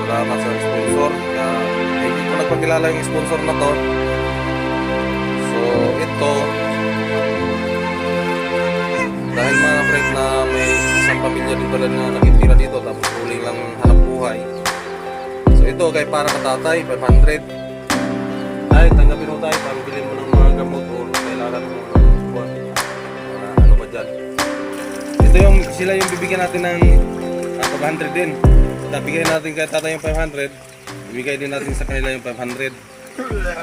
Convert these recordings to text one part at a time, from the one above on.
salamat sa sponsor. Hindi ko nagpakilala yung sponsor na to. So ito, dahil mga friend na may isang pamilya din pala na nakitira dito tapos huling lang hanap buhay. So ito kay para katatay, 500. Ay, tanggapin mo tayo, pambilin mo ng mga gamot o kailangan mo buwan. Ano ba dyan? Ito yung, sila yung bibigyan natin ng 500 din. Bigay natin kay tatay yung 500, ibigay din natin sa kanila yung 500. Maraming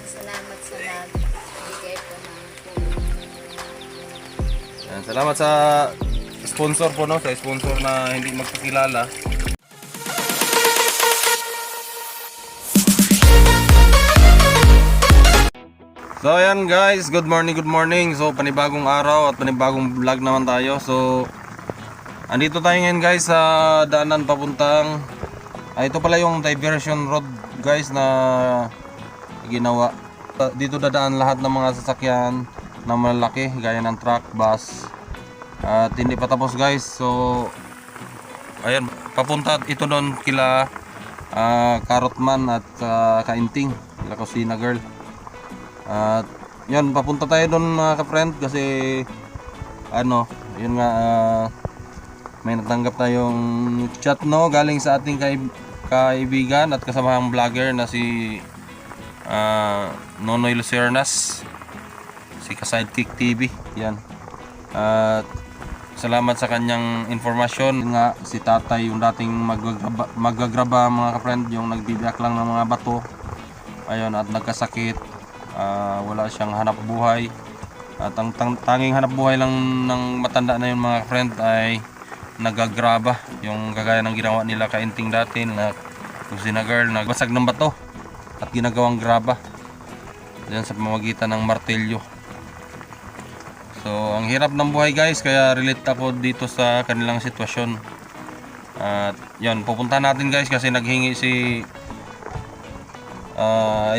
salamat sa lahat. Bigay po ng tulong. Yan, salamat sa sponsor po, no? Sa sponsor na hindi magpakilala. So ayan guys, good morning, good morning. So panibagong araw at panibagong vlog naman tayo. So andito tayo ngayon guys sa daanan papuntang ito pala yung diversion road guys na ginawa. Dito dadaan lahat ng mga sasakyan na malaki gaya ng truck, bus. At hindi pa tapos guys. So ayan, papunta ito doon kila Carrotman at Kainting, kila Kusina Girl. At yun, papunta tayo doon mga ka-friend kasi ano, yun nga may natanggap tayong chat, no, galing sa ating kaibigan at kasamahang vlogger na si Nonoy Lucernas, si Ka-Sidekick TV. Yan. At salamat sa kanyang informasyon nga, si tatay yung dating magagraba mga ka-friend, yung nagbibiyak lang ng mga bato. Ayun, at nagkasakit. Wala siyang hanap buhay. At ang tanging hanap buhay lang ng matanda na yun mga friend ay nagagraba, yung kagaya ng ginawa nila Kainting dati na Kusina Girl, nagbasag ng bato at ginagawang graba diyan sa pamamagitan ng martilyo. So ang hirap ng buhay guys, kaya relate ako dito sa kanilang sitwasyon. At yun, pupunta natin guys kasi naghingi si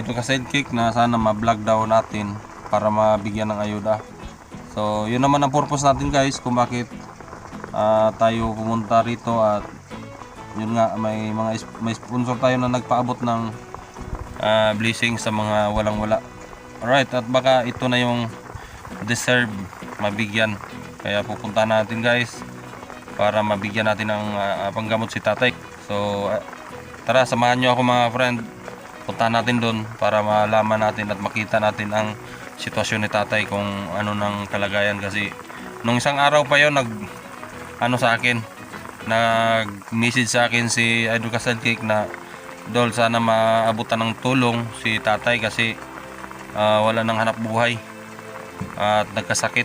ito Ka-Sidekick na sana ma-vlog daw natin para mabigyan ng ayuda. So yun naman ang purpose natin guys kung bakit tayo pumunta rito. At yun nga, may sponsor tayo na nagpaabot ng blessing sa mga walang wala. Alright, at baka ito na yung deserve mabigyan, kaya pupunta natin guys para mabigyan natin ng panggamot si tatay. So tara, samahan nyo ako mga friend, puntahan natin doon para malaman natin at makita natin ang sitwasyon ni tatay kung ano ng kalagayan. Kasi nung isang araw pa yon nag-message sa akin si Idol Ka-Sidekick na Dol, sana maabutan ng tulong si tatay kasi wala nang hanap buhay at nagkasakit.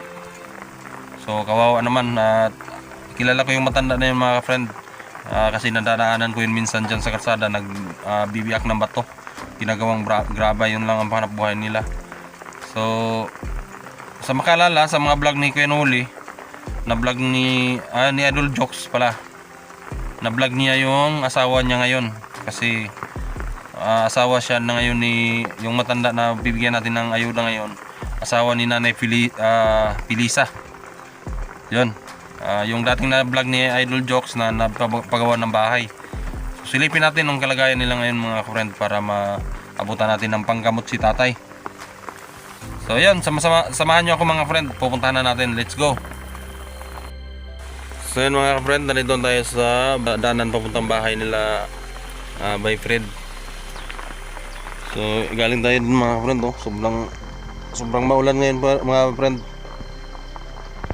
So kawawa naman, at kilala ko yung matanda na yun mga friend, kasi nadadaanan ko yun minsan dyan sa kalsada, nagbibiyak ng bato, ginagawang graba, yun lang ang hanap buhay nila. So sa makalala sa mga vlog ni Kuya Noli, na vlog ni Idol Jokes pala, na vlog niya yung asawa niya ngayon, kasi asawa siya na ngayon ni yung matanda na bibigyan natin ng ayuda ngayon, asawa ni Nanay Pilisa. Yun, yung dating na vlog ni Idol Jokes na napagawa ng bahay. So, silipin natin ang kalagayan nila ngayon mga friend para maabutan natin ng panggamot si tatay. So yun, samahan nyo ako mga friend, pupuntahan na natin, let's go. So yun mga friend, nandito tayo sa daanan papuntang bahay nila by Fred. So galing tayo dun mga friend, oh. Sobrang maulan ngayon mga friend,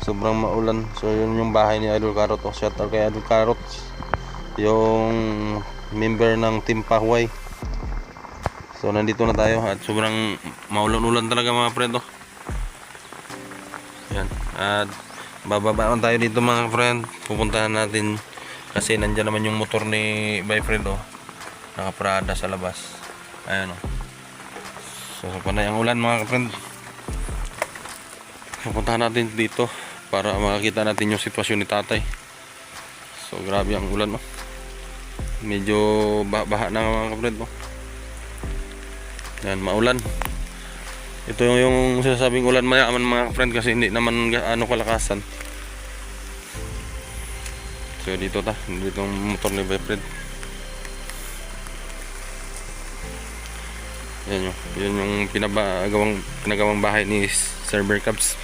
sobrang maulan. So yun yung bahay ni Idol Carrot, oh. Shout out kay Idol Carrot, yung member ng Team Pahuay. So nandito na tayo at sobrang maulan-ulan talaga mga friend, oh. Yan, at bababaan tayo dito mga friend, pupuntahan natin kasi nandyan naman yung motor ni By Fred, oh. Nakaparada sa labas. Ayan, oh. So panay ang ulan mga friend, pupuntahan natin dito para makakita natin yung sitwasyon ni tatay. So grabe ang ulan, oh. Medyo baha na mga friend, oh. Yan, maulan. Ito yung sinasabing ulan mayaman mga friend kasi hindi naman ano kalakasan. So So dito yung motor ni Boyfriend. Yun yung pinagawang bahay ni Sir Bercabs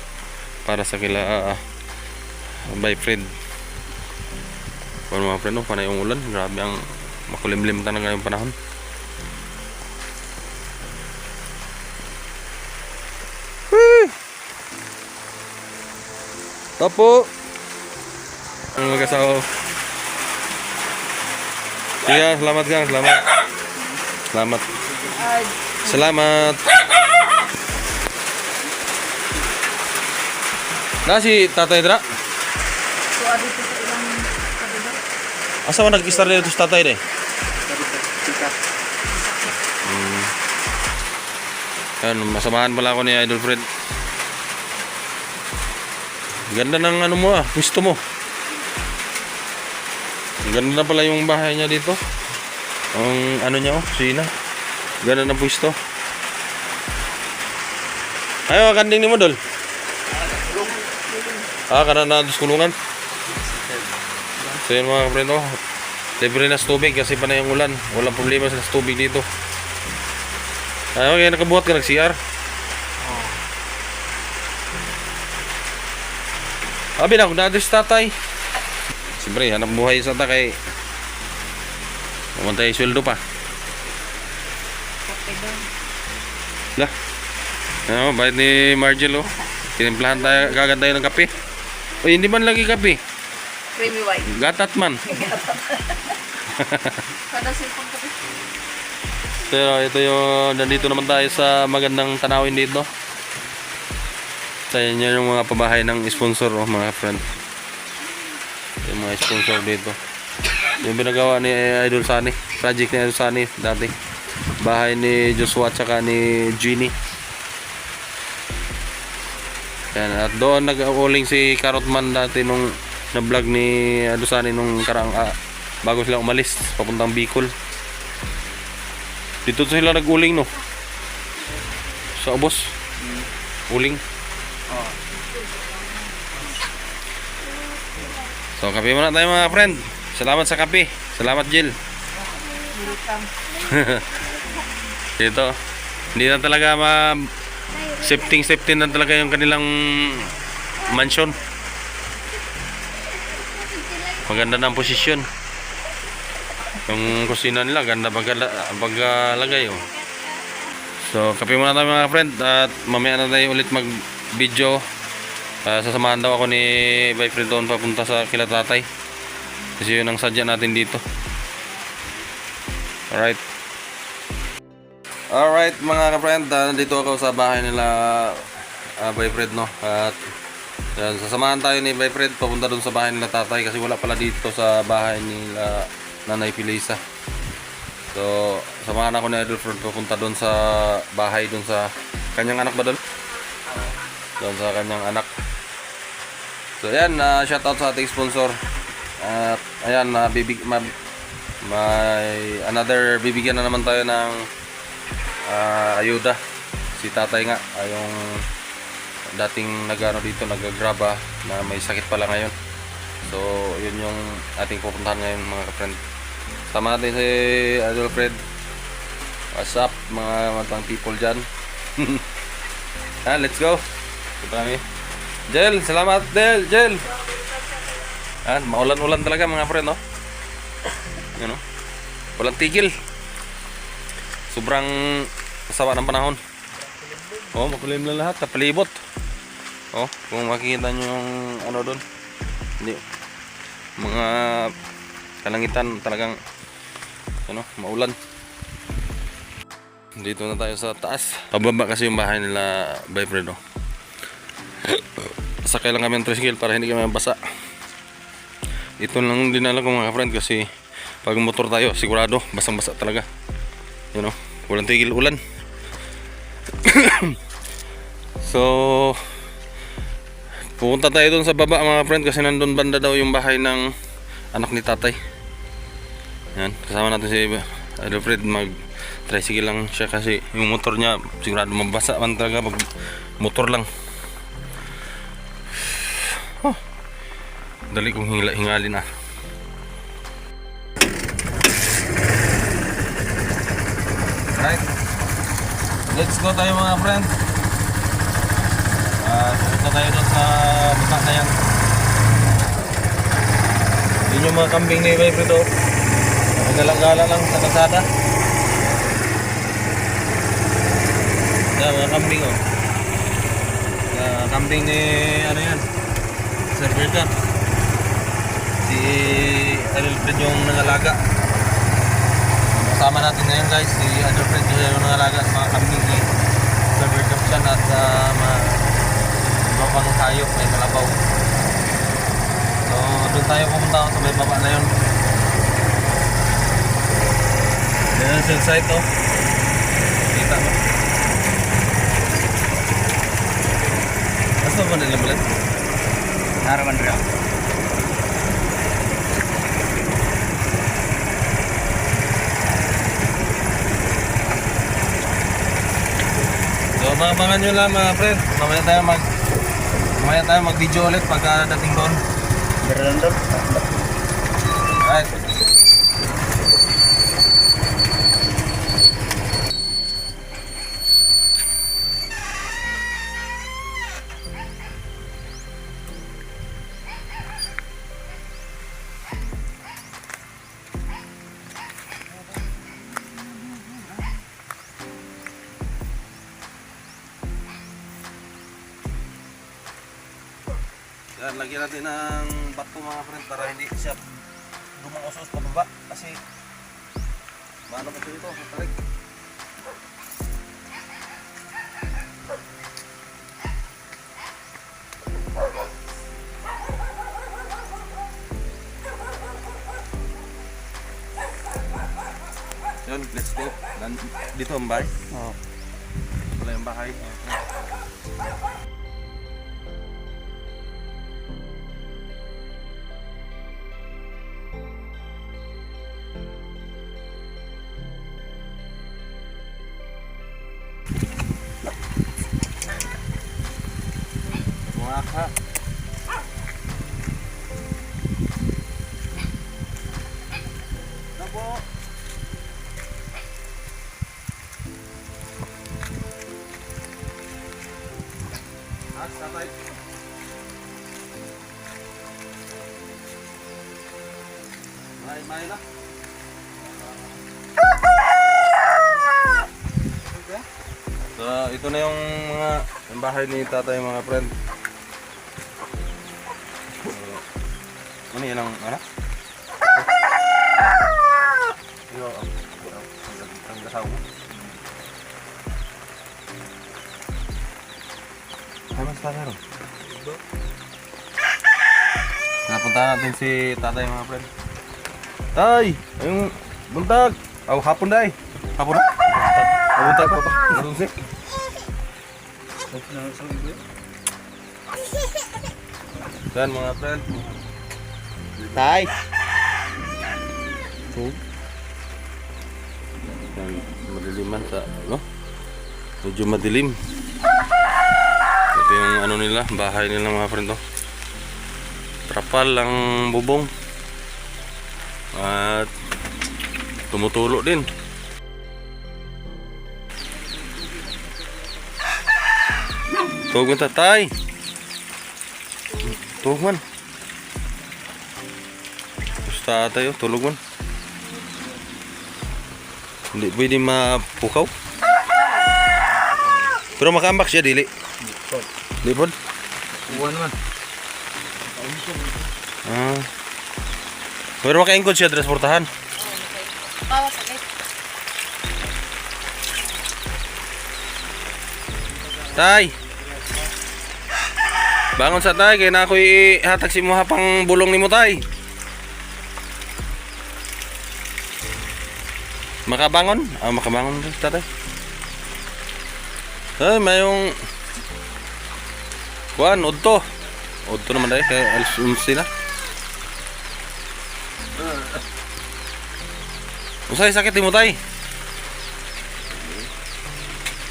para sa kila Boyfriend. Para mga friend, panay yung ulan, grabe ang makulimlim talaga yung panahon. Tapo ang mag-asawa. Sige, salamat gang, salamat. Na si Tatay Dra? Asa mo nag-start dito sa Tatay de? Masamahan pala ako ni Idol Fred. Ganda ng ano mo gusto mo. Ganda na pala yung bahay niya dito. Ang ano niya Sina. Ganda ng pwesto. Ayo kanding ni mo dol. Kana na kulungan. So yun mga friend libre na sa tubig kasi panay ang ulan. Walang problema sa tubig dito. Kaya nakabuhat ka nag-CR. Abi na kung dati sa tatay. Siyempre, hanap buhay sa tatay. Umantay sweldo pa. Lah. Bayad ni Margel Tinimplahan tayo, kagad tayo ng kape. Hindi man lagi kape. Creamy white. Gatat man. Kada sipong kape. Pero ito nandito naman tayo sa magandang tanawin dito. Sa inyo yung mga pabahay ng sponsor mga friend. Yung mga sponsor dito. Yung binagawa ni Idol Sunny, project ni Idol Sunny dati. Bahay ni Joshua at saka ni Jeannie. Yan, at doon nag-uling si Carrotman dati nung na-vlog ni Idol Sunny nung bago sila umalis papuntang Bicol. Dito sila nag-uling sa ubos. Uling. So kape muna tayo mga friend. Salamat sa kape. Salamat Jill. Dito hindi na talaga shifting na talaga yung kanilang mansion. Maganda na ang posisyon. Yung kusina nila ganda paglagay So kape muna tayo mga friend. At mamaya na tayo ulit mag video. Sasamahan daw ako ni Boyfriend doon papunta sa kila tatay kasi yun ang sadya natin dito. Alright mga ka-friend, nandito ako sa bahay nila Boyfriend at yan, sasamahan tayo ni Boyfriend papunta doon sa bahay nila tatay kasi wala pala dito sa bahay nila Nanay Pilisa. So samahan ako ni Idol Fred papunta doon sa bahay doon sa kanyang anak ba doon sa kanyang anak. So ayan, shoutout sa ating sponsor. At ayan, bibigyan na naman tayo ng ayuda. Si tatay nga, yung dating dito nagagraba na may sakit pala ngayon. So yun yung ating pupuntahan ngayon mga ka-friend. Sama natin si Idol Fred. What's up mga matang people dyan. Let's go. Ito kami. Jel, salamat Jel. Maulan-ulan talaga mga friend Yan walang tigil. Sobrang sawa ng panahon. Makulim na lahat, kapalibot. Kung makikita nyo yung doon. Mga kalangitan talagang maulan. Dito na tayo sa taas. Pababa kasi yung bahay nila Boyfriend Sakay lang kami ng tricycle para hindi kami mabasa. Ito lang dinala ko mga friend kasi pag motor tayo sigurado basang-basa talaga. Walang tigil ulan. So pupunta tayo doon sa baba mga friend kasi nandun banda daw yung bahay ng anak ni tatay. Yan, kasama natin si Idol Fred, mag tricycle lang siya kasi yung motor niya sigurado mabasa man talaga pag motor lang. Dali kong hingalin Alright. Let's go tayo mga friend. Pupunta tayo doon sa baka na yan. Yun yung mga kambing ni Bay Fredo. Nagalang-gala lang sa kalsada. Yan, mga kambing oh. Kambing ni ano yan, Sir Berta. Si Alfred yung nangalaga. Kasama natin ngayon guys, si Alfred yung nangalaga sa mga kambing ni Sir Berta siya at mga ibang pang hayop, may kalabaw. So doon tayo pumunta sa may baba na yun. Yan yung site oh. Kita mo. Basta ba nila balat? Harapan rin. So abangan nyo lang mga friend. Mamaya tayo mag video ulit pagka dating doon. Right. Yan, lagyan natin ng bato mga friend para hindi siya dumungos pababa kasi maano pa ito tarik. Yun, let's go. Dito ang bahay? Oo. Wala yung bahay. Maka. Nako. Sabay. May na. So, ito na yung bahay ni tatay mga friend. Ano yan ang ano? Yo, ang gasaw mo. Ay, mas tatay ron. Napunta natin si tatay mga friend. Tay! Ayong buntag! Aw, hapon day! Hapon na? Buntag pa pa. Natunsi? Yan mga friend. Tay! Yan, madiliman sa, no? Medyo madilim. Ito yung ano nila, bahay nila mga friend, no? Trapal ang bubong. At tumutulo din. Tuwag man tatay. Tuwag man. Basta tayo, tulog man. Hindi pwede mapukaw. Pero makambak siya, dili. Di po? Uwan naman. Pero makaingkod siya, transportahan. Bawa sakit. Tay! Bangon sa tay, kaya na ako ihatag si mo hapang bulong ni mo tay. Makabangon? Makabangon tatay. Ay, mayong kuan, udto. Udto naman tayo, kaya alas 11 na. Usay sakit ni mo tay?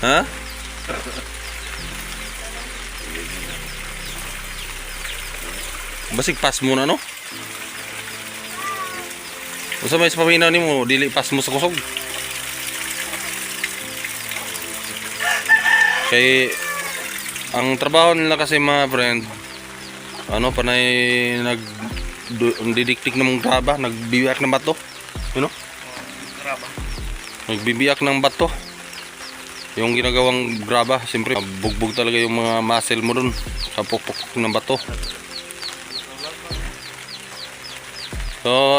Ha? Basig pas mo na no? Usa may paminaw nimo dili pas mo sa kusog. Kay ang trabaho nila kasi mga friend, ano, panay didiktik ng graba, nagbibiyak ng bato. You know? Graba. Nagbibiyak ng bato. Yung ginagawang graba, siyempre bugbog talaga yung mga muscle mo dun sa pukpuk ng bato. So,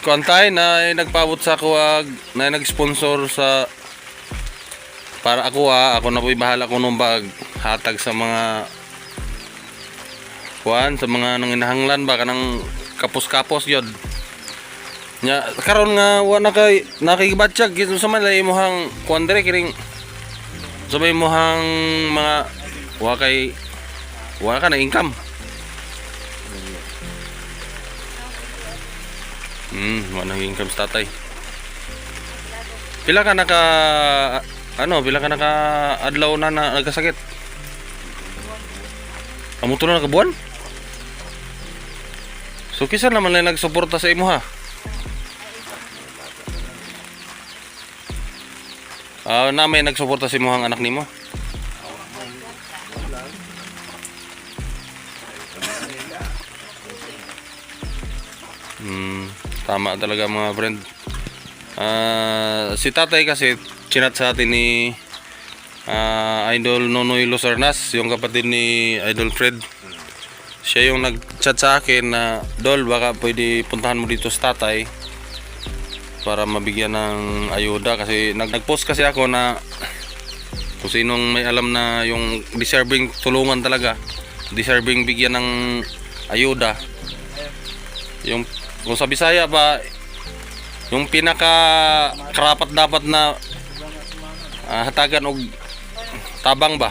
kuantay na nagpabot sa kuwag, na nag-sponsor sa para ako na po'y bahala ko nung bag hatag sa mga kuan, sa mga nanginahanglan ba kanang kapos-kapos yun. Nya karon nga wa na kay nakigibatsyag gito sa malay mo hang kuan dire kining sabay mo hang mga wa ka na income. Wa na income sa tatay. Pila ka naka adlaw na nagkasakit? Amo to na nakabuan? So kisa naman lang nagsuporta sa imo ha? Na may nagsuporta sa imo hang anak nimo? Tama talaga mga friend. Si tatay kasi chinat sa atin ni Idol Nonoy Lucernas, yung kapatid ni Idol Fred. Siya yung nag-chat sa akin na Dol, baka pwede puntahan mo dito sa tatay para mabigyan ng ayuda, kasi nag-post kasi ako na kung sinong may alam na yung deserving tulungan talaga, deserving bigyan ng ayuda, yung kung sa Bisaya ba yung pinaka karapat dapat na hatagan og tabang ba.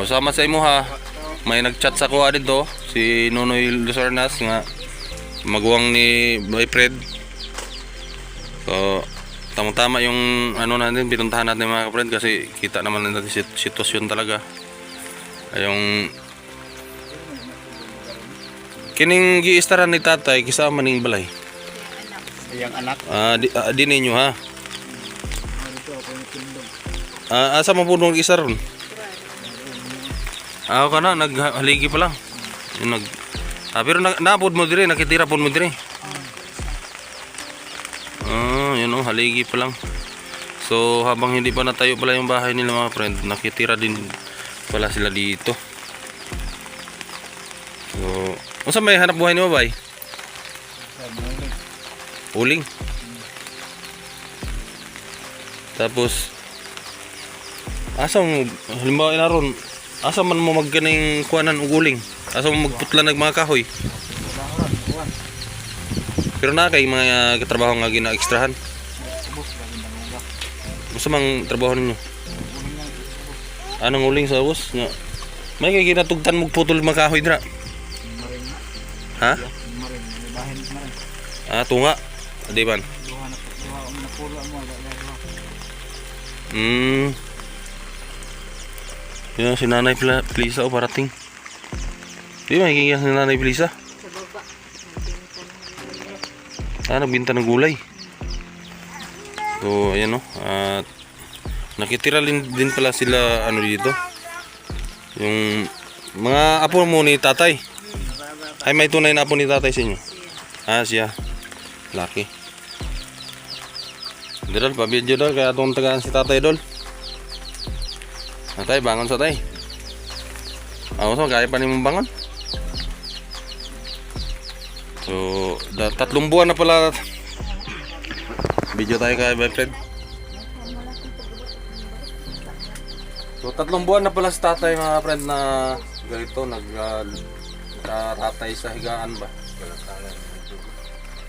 Sama sa imo ha, may nagchat sa kuha dito si Nonoy Lucernas nga maguwang ni Boyfred. So tama-tama yung ano natin, pinuntahan natin mga kapatid, kasi kita naman natin sitwasyon talaga. Yung kining giistaran ni tatay kisama ning balay. Yang anak. Di ninyo ha. Asa mo po nung isa ron? Ako ka na, naghaligi pa lang. Yung pero naabot mo dire, nakitira po mo dire. Yun o, haligi pa lang. So habang hindi pa natayo pala yung bahay nila mga friend, nakitira din pala sila dito. So, unsa may hanap buhay nimo bay? Uling. Tapos asa mo halimbawa inaron, asa man mo magganing kuanan og uling? Asa mo magputla ng mga kahoy? Pero na kay mga trabaho nga gina-ekstrahan. Unsa mang trabaho ninyo? Anong uling sa bus nga? May kay ginatugtan mo putol mga kahoy dira. Ha? Tunga. Di ban? Yan si Nanay Plisa o parating. Di ba higing si Nanay Plisa? Sa baba. Nagbinta ng gulay. So ayan o. At nakitira din pala sila ano dito. Yung mga apo mo ni tatay. Ay may tunay na apo ni tatay sa inyo. Siya. Laki. Dol, pabidyo dol, kaya itong tagaan si tatay dol. Tatay, bangon sa tay. So, kaya pa ni mong bangon. So, 3 buwan na pala. Video tayo kay Fred. So, 3 buwan na pala si tatay mga friend na ganito, nagtatay sa higaan ba?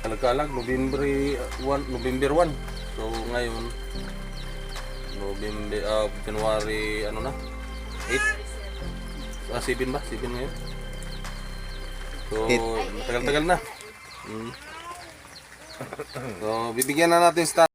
Kalagkalag, November 1. So ngayon January ano na? 8? 7 ba? 7 ngayon. So tagal-tagal na. So bibigyan na natin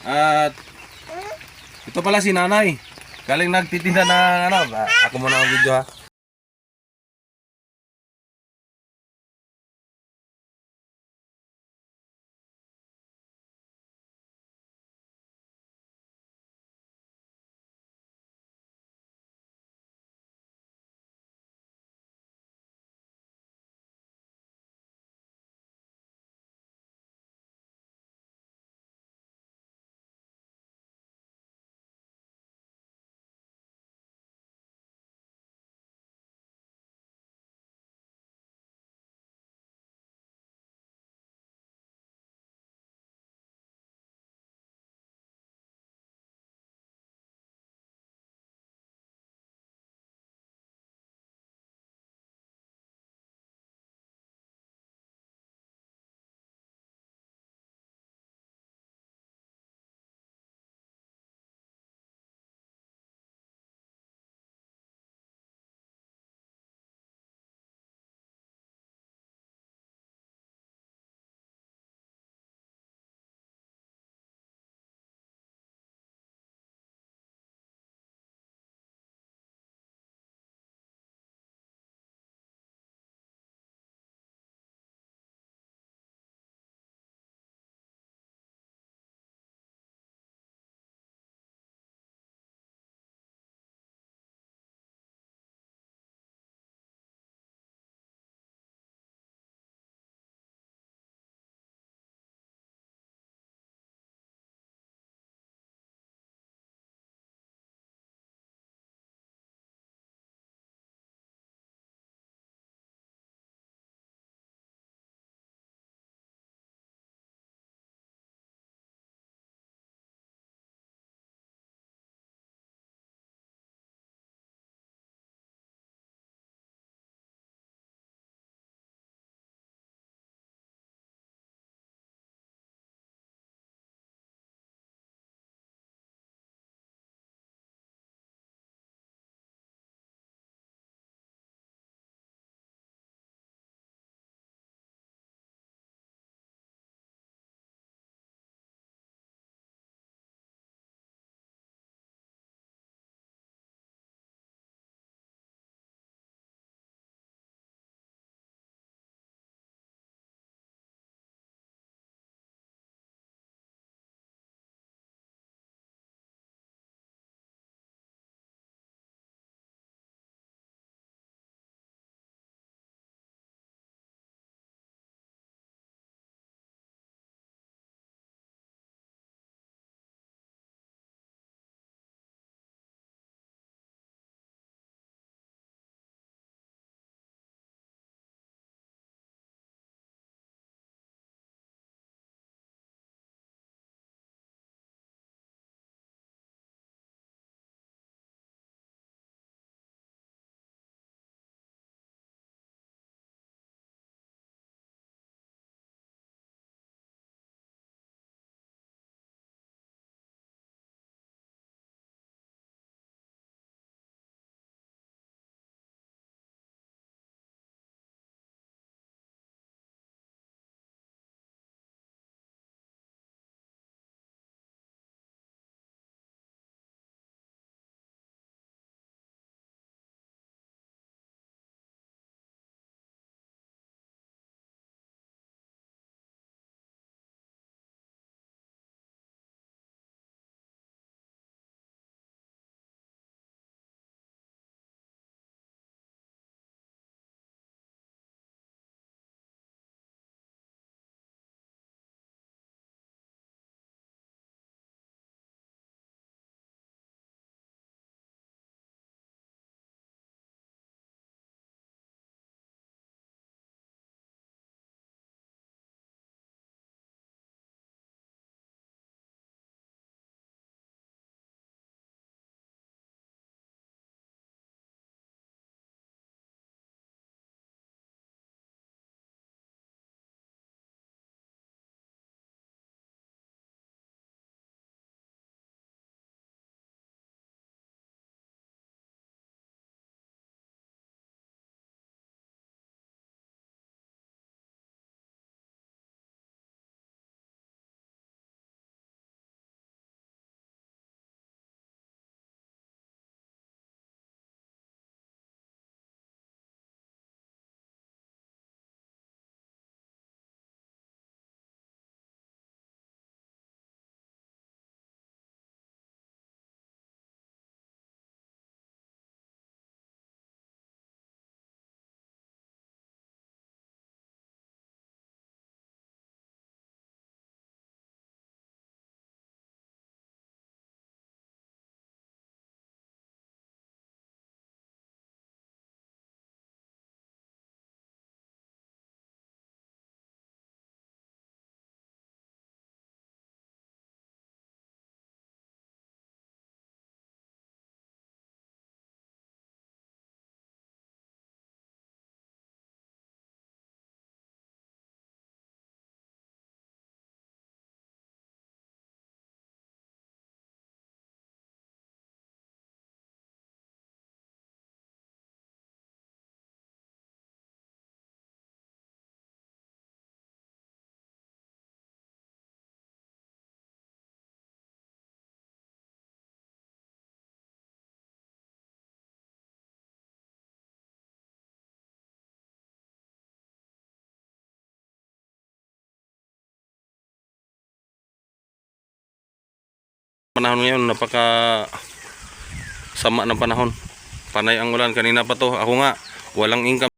At ito pala si nanay. Galing nagtitinda ng ano. Ako muna ang video ha. panahon ngayon, napaka sama ng panahon. Panay ang ulan, kanina pa to. Ako nga, walang income.